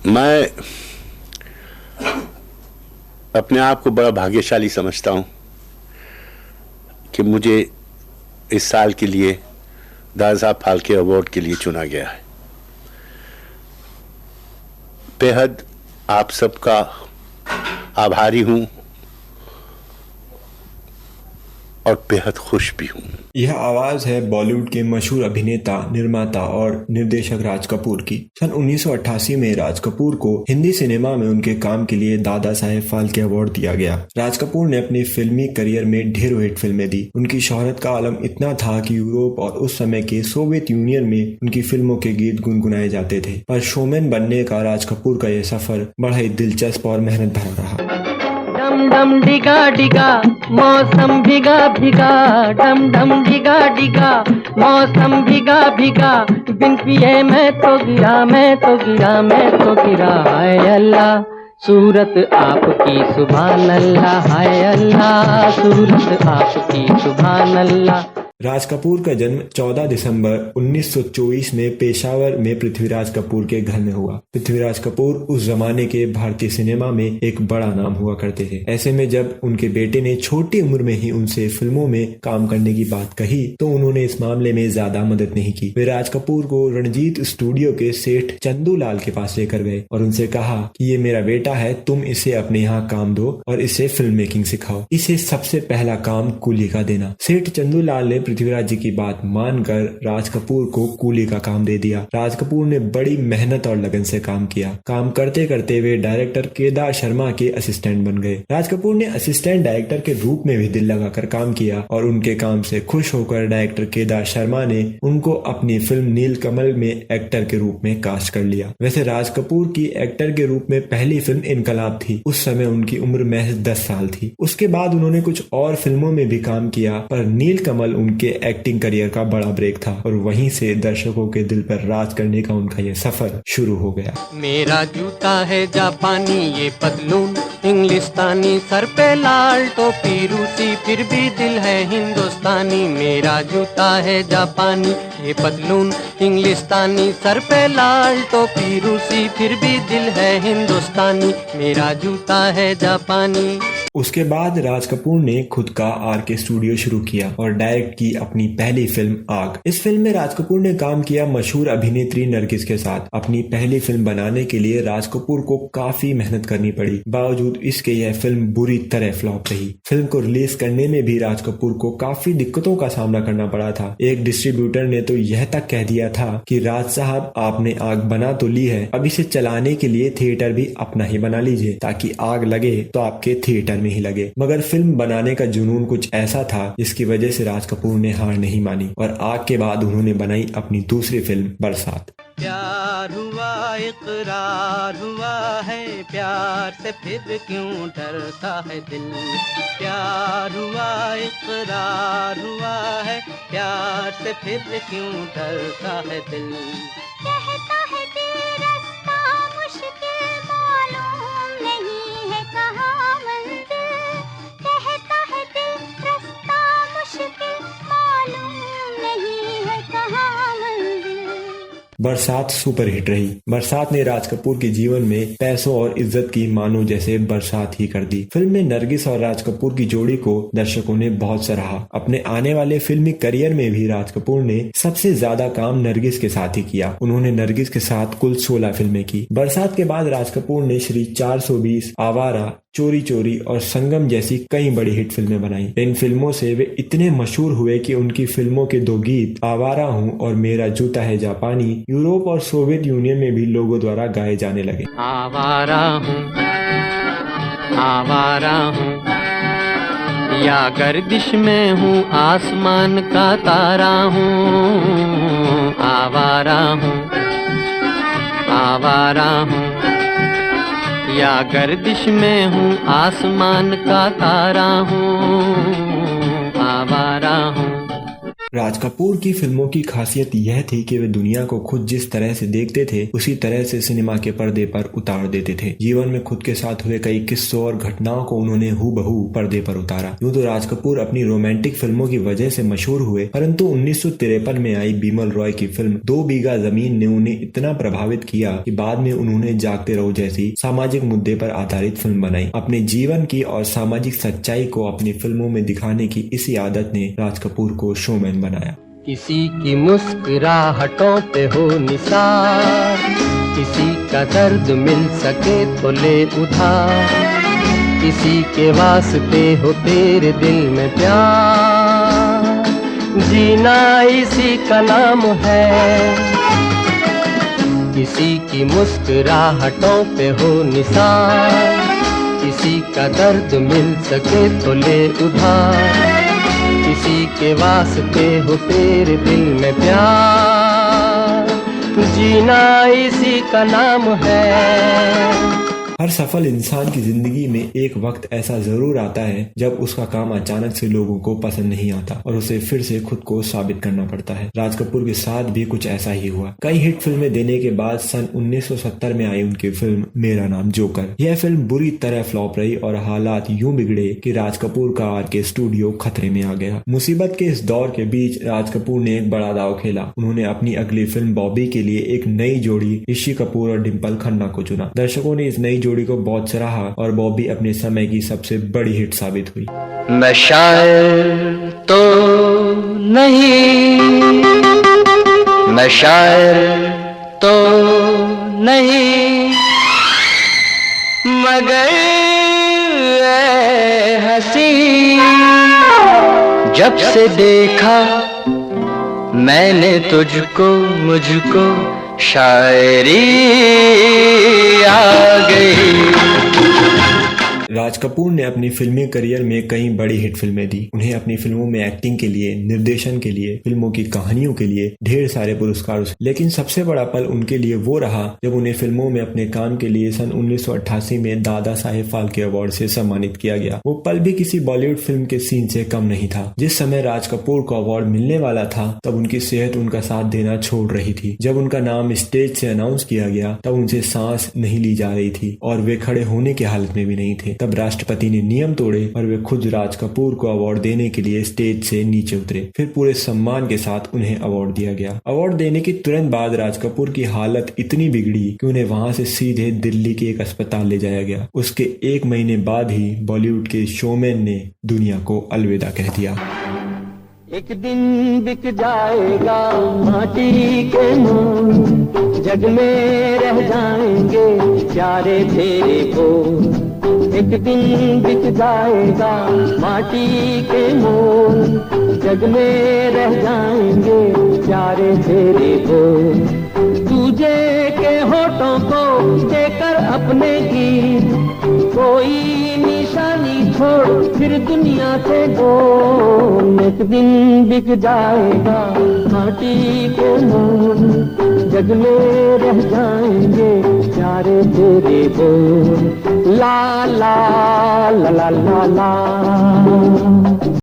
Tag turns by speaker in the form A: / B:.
A: मैं अपने आप को बड़ा भाग्यशाली समझता हूं कि मुझे इस साल के लिए दादा साहब फाल्के अवार्ड के लिए चुना गया है। बेहद आप सबका आभारी हूं और बेहद खुश भी हूं।
B: यह आवाज है बॉलीवुड के मशहूर अभिनेता, निर्माता और निर्देशक राज कपूर की। सन 1988 में राज कपूर को हिंदी सिनेमा में उनके काम के लिए दादा साहेब फाल्के अवार्ड दिया गया। राज कपूर ने अपने फिल्मी करियर में ढेरों हिट फिल्में दी। उनकी शोहरत का आलम इतना था कि यूरोप और उस समय के सोवियत यूनियन में उनकी फिल्मों के गीत गुनगुनाए जाते थे। पर शोमैन बनने का राज कपूर का यह सफर बड़ा ही दिलचस्प और मेहनत भरा रहा।
C: डम डम डिगा डिगा मौसम भिगा भिगा, डम डम डिगा डिगा मौसम भिगा भिगा, बिन पिए मैं तो गिरा, मैं तो गिरा, मैं तो गिरा। हाय अल्लाह सूरत आपकी सुभान अल्लाह, हाय अल्लाह सूरत आपकी सुभान अल्लाह।
B: राज कपूर का जन्म 14 दिसंबर 1924 में पेशावर में पृथ्वीराज कपूर के घर में हुआ। पृथ्वीराज कपूर उस जमाने के भारतीय सिनेमा में एक बड़ा नाम हुआ करते थे। ऐसे में जब उनके बेटे ने छोटी उम्र में ही उनसे फिल्मों में काम करने की बात कही तो उन्होंने इस मामले में ज्यादा मदद नहीं की। वे राज कपूर को रणजीत स्टूडियो के सेठ चंदू लाल के पास लेकर गए और उनसे कहा कि ये मेरा बेटा है, तुम इसे अपने यहाँ काम दो और इसे फिल्म मेकिंग सिखाओ। इसे सबसे पहला काम कूली का देना। सेठ चंदू लाल ने पृथ्वीराज जी की बात मानकर राज कपूर को कूली का काम दे दिया। राज कपूर ने बड़ी मेहनत और लगन से काम किया। काम करते करते वे डायरेक्टर केदार शर्मा के असिस्टेंट बन गए। राज कपूर ने असिस्टेंट डायरेक्टर के रूप में भी दिल लगाकर काम किया और उनके काम से खुश होकर डायरेक्टर केदार शर्मा ने उनको अपनी फिल्म नीलकमल में एक्टर के रूप में कास्ट कर लिया। वैसे राज कपूर की एक्टर के रूप में पहली फिल्म इनकलाब थी। उस समय उनकी उम्र महज 10 साल थी। उसके बाद उन्होंने कुछ और फिल्मों में भी काम किया, पर नीलकमल उनके एक्टिंग करियर का बड़ा ब्रेक था और वहीं से दर्शकों के दिल पर राज करने का उनका यह सफर शुरू हो गया।
C: मेरा जूता है जापानी, ये पतलून इंग्लिस्तानी, सर पे लाल टोपी रूसी, फिर भी दिल है हिंदुस्तानी। मेरा जूता है जापानी, ये पतलून इंग्लिस्तानी, सर पे लाल टोपी रूसी, फिर भी दिल है हिंदुस्तानी। मेरा जूता है जापानी।
B: उसके बाद राज कपूर ने खुद का आरके स्टूडियो शुरू किया और डायरेक्ट की अपनी पहली फिल्म आग। इस फिल्म में राज कपूर ने काम किया मशहूर अभिनेत्री नरगिस के साथ। अपनी पहली फिल्म बनाने के लिए राज कपूर को काफी मेहनत करनी पड़ी। बावजूद इसके यह फिल्म बुरी तरह फ्लॉप रही। फिल्म को रिलीज करने में भी राज कपूर को काफी दिक्कतों का सामना करना पड़ा था। एक डिस्ट्रीब्यूटर ने तो यह तक कह दिया था कि राज साहब आपने आग बना तो ली है, अब इसे चलाने के लिए थिएटर भी अपना ही बना लीजिए ताकि आग लगे तो आपके थिएटर में ही लगे। मगर फिल्म बनाने का जुनून कुछ ऐसा था जिसकी वजह से राज कपूर ने हार नहीं मानी और आग के बाद उन्होंने बनाई अपनी दूसरी फिल्म बरसात।
C: प्यार हुआ इकरार हुआ है, प्यार से फिर क्यों डरता है दिल। प्यार हुआ इकरार हुआ है, प्यार से फिर क्यों डरता है दिल।
D: कहता है दिल रास्ता मुश्किल मालूम नहीं है कहाँ मंजिल। कहता है दिल रास्ता मुश्किल मालूम नहीं है कहाँ मंजिल।
B: बरसात सुपरहिट रही। बरसात ने राज कपूर के जीवन में पैसों और इज्जत की मानो जैसे बरसात ही कर दी। फिल्म में नरगिस और राज कपूर की जोड़ी को दर्शकों ने बहुत सराहा। अपने आने वाले फिल्मी करियर में भी राज कपूर ने सबसे ज्यादा काम नरगिस के साथ ही किया। उन्होंने नरगिस के साथ कुल 16 फिल्में की। बरसात के बाद राज कपूर ने श्री 420, आवारा, चोरी चोरी और संगम जैसी कई बड़ी हिट फिल्में बनाई। इन फिल्मों से वे इतने मशहूर हुए कि उनकी फिल्मों के 2 गीत आवारा हूँ और मेरा जूता है जापानी यूरोप और सोवियत यूनियन में भी लोगों द्वारा गाए जाने लगे।
C: आवारा हूँ या गर्दिश में हूँ, आसमान का तारा हूँ। आवारा हूँ या गर्दिश में हूँ, आसमान का तारा हूँ। आवारा हूँ।
B: राज कपूर की फिल्मों की खासियत यह थी कि वे दुनिया को खुद जिस तरह से देखते थे उसी तरह से सिनेमा के पर्दे पर उतार देते थे। जीवन में खुद के साथ हुए कई किस्सों और घटनाओं को उन्होंने हूबहू पर्दे पर उतारा। यूं तो राज कपूर अपनी रोमांटिक फिल्मों की वजह से मशहूर हुए, परंतु 1953 में आई बिमल रॉय की फिल्म 2 बीघा जमीन ने उन्हें इतना प्रभावित किया कि बाद में उन्होंने जागते रहो जैसी सामाजिक मुद्दे पर आधारित फिल्म बनाई। अपने जीवन की और सामाजिक सच्चाई को अपनी फिल्मों में दिखाने की इसी आदत ने राज कपूर को शोमैन बनाया।
C: किसी की मुस्कुराहटों पे हो निसार, किसी का दर्द मिल सके तो ले उधार, किसी के वास्ते हो तेरे दिल में प्यार, जीना इसी का नाम है। किसी की मुस्कुराहटों पे हो निसार, किसी का दर्द मिल सके तो ले उधार, किसी के वास्ते हो तेरे दिल में प्यार, जीना इसी का नाम है।
B: हर सफल इंसान की जिंदगी में एक वक्त ऐसा जरूर आता है जब उसका काम अचानक से लोगों को पसंद नहीं आता और उसे फिर से खुद को साबित करना पड़ता है। राज कपूर के साथ भी कुछ ऐसा ही हुआ। कई हिट फिल्में देने के बाद सन 1970 में आई उनकी फिल्म मेरा नाम जोकर। यह फिल्म बुरी तरह फ्लॉप रही और हालात यूं बिगड़े कि राज कपूर का आरके स्टूडियो खतरे में आ गया। मुसीबत के इस दौर के बीच राज कपूर ने एक बड़ा दांव खेला। उन्होंने अपनी अगली फिल्म बॉबी के लिए एक नई जोड़ी ऋषि कपूर और डिम्पल खन्ना को चुना। दर्शकों ने इस नई जोड़ी को बहुत सराहा और बॉबी अपने समय की सबसे बड़ी हिट साबित हुई।
C: मैं शायर तो नहीं, मैं शायर तो नहीं, मगर ऐ हंसी, जब से देखा मैंने तुझको, मुझको शायरी आ गई।
B: राज कपूर ने अपनी फिल्मी करियर में कई बड़ी हिट फिल्में दी। उन्हें अपनी फिल्मों में एक्टिंग के लिए, निर्देशन के लिए, फिल्मों की कहानियों के लिए ढेर सारे पुरस्कार, लेकिन सबसे बड़ा पल उनके लिए वो रहा जब उन्हें फिल्मों में अपने काम के लिए सन 1988 में दादा साहेब फाल्के अवार्ड से सम्मानित किया गया। वो पल भी किसी बॉलीवुड फिल्म के सीन से कम नहीं था। जिस समय राज कपूर को अवार्ड मिलने वाला था तब उनकी सेहत उनका साथ देना छोड़ रही थी। जब उनका नाम स्टेज से अनाउंस किया गया तब उनसे सांस नहीं ली जा रही थी और वे खड़े होने की हालत में भी नहीं थे। तब राष्ट्रपति ने नियम तोड़े और वे खुद राज कपूर को अवार्ड देने के लिए स्टेज से नीचे उतरे। फिर पूरे सम्मान के साथ उन्हें अवार्ड दिया गया। अवार्ड देने के तुरंत बाद राज कपूर की हालत इतनी बिगड़ी कि उन्हें वहां से सीधे दिल्ली के एक अस्पताल ले जाया गया। उसके 1 महीने बाद ही बॉलीवुड के शोमैन ने दुनिया को अलविदा कह दिया।
C: एक दिन बिक जाएगा माटी के मोल, जग में रह जाएंगे प्यारे तेरे बोल। एक दिन बिक जाएगा माटी के मोल, जग में रह जाएंगे प्यारे तेरे बोल। तुझे के होठों को देकर अपने गीत, कोई निशानी छोड़ फिर दुनिया से बोल। एक दिन बिक जाएगा माटी के मोल, जग में रह जाएंगे प्यारे तेरे बोल। ला ला ला ला ला ला।